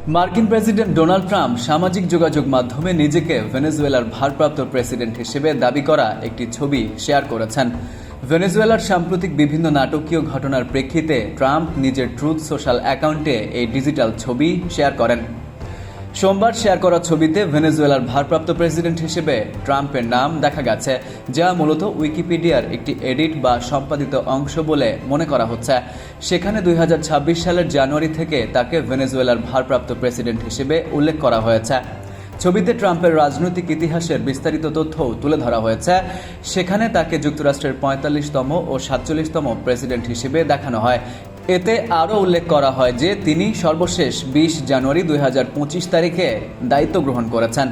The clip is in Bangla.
মার্কিন প্রেসিডেন্ট ডোনাল্ড ট্রাম্প সামাজিক যোগাযোগ মাধ্যমে নিজেকে ভেনেজুয়েলার ভারপ্রাপ্ত প্রেসিডেন্ট হিসেবে দাবি করা একটি ছবি শেয়ার করেছেন। ভেনেজুয়েলার সাম্প্রতিক বিভিন্ন নাটকীয় ঘটনার প্রেক্ষিতে ট্রাম্প নিজের ট্রুথ সোশ্যাল অ্যাকাউন্টে এই ডিজিটাল ছবি শেয়ার করেন। সোমবার শেয়ার করা ছবিতে ভেনেজুয়েলার ভারপ্রাপ্ত প্রেসিডেন্ট হিসেবে ট্রাম্পের নাম দেখা গেছে, যা মূলত উইকিপিডিয়ার একটি এডিট বা সম্পাদিত অংশ বলে মনে করা হচ্ছে। সেখানে 2026 সালের জানুয়ারি থেকে তাকে ভেনেজুয়েলার ভারপ্রাপ্ত প্রেসিডেন্ট হিসেবে উল্লেখ করা হয়েছে। ছবিতে ট্রাম্পের রাজনৈতিক ইতিহাসের বিস্তারিত তথ্যও তুলে ধরা হয়েছে। সেখানে তাকে যুক্তরাষ্ট্রের 45তম ও 47তম প্রেসিডেন্ট হিসেবে দেখানো হয়। এতে আরও উল্লেখ করা হয় যে তিনি সর্বশেষ 20 জানুয়ারি 2025 তারিখে দায়িত্ব গ্রহণ করেছেন।